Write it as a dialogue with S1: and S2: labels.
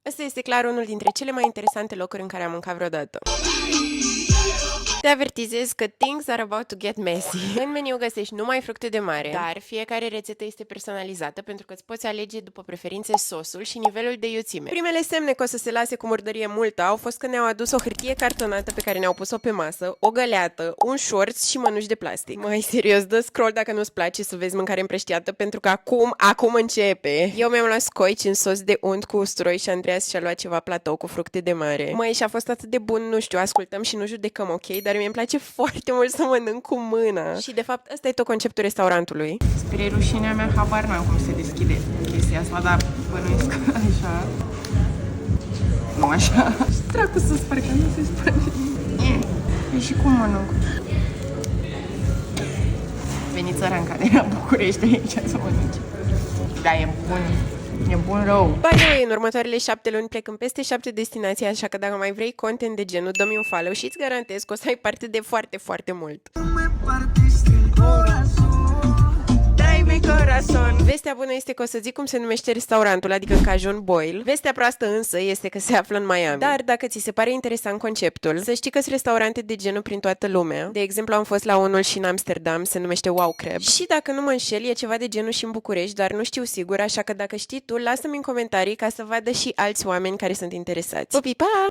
S1: Ăsta este clar unul dintre cele mai interesante locuri în care am mâncat vreodată. Te avertizez că things are about to get messy. În meniu găsești numai fructe de mare, dar fiecare rețetă este personalizată pentru că îți poți alege după preferințe sosul și nivelul de iuțime. Primele semne că o să se lase cu murdărie multă au fost că ne-au adus o hârtie cartonată pe care ne-au pus-o pe masă, o găleată, un șorț și mănuși de plastic. Mai serios, dă scroll dacă nu-ți place să vezi mâncare împrăștiată pentru că acum începe. Eu mi-am luat scoici în sos de unt cu usturoi și Andreas și-a luat ceva platou cu fructe de mare. Măi, și a fost atât de bun, nu știu, ascultăm și nu judecăm, ok? Dar mie îmi place foarte mult să mănânc cu mâna. Și de fapt, ăsta e tot conceptul restaurantului.
S2: Spre rușinea mea, habar n-am cum se deschide chestia asta, dar bănuiesc așa. Nu așa. Ce dracu să spargă, nu se sparge. E și cum mănânc? Veni țăranca de la București aici să mănânci. Da, e bun. E bun rău.
S1: By the way, în următoarele 7 luni plec în peste 7 destinații, așa că dacă mai vrei content de genul, dă-mi un follow și îți garantez că o să ai parte de foarte, foarte mult. Vestea bună este că o să zic cum se numește restaurantul, adică Cajun Boil. Vestea proastă însă este că se află în Miami. Dar dacă ți se pare interesant conceptul, să știi că sunt restaurante de genul prin toată lumea. De exemplu, am fost la unul și în Amsterdam, se numește Wow Crab. Și dacă nu mă înșel, e ceva de genul și în București, dar nu știu sigur, așa că dacă știi tu, lasă-mi în comentarii ca să vadă și alți oameni care sunt interesați. Pupi, pa!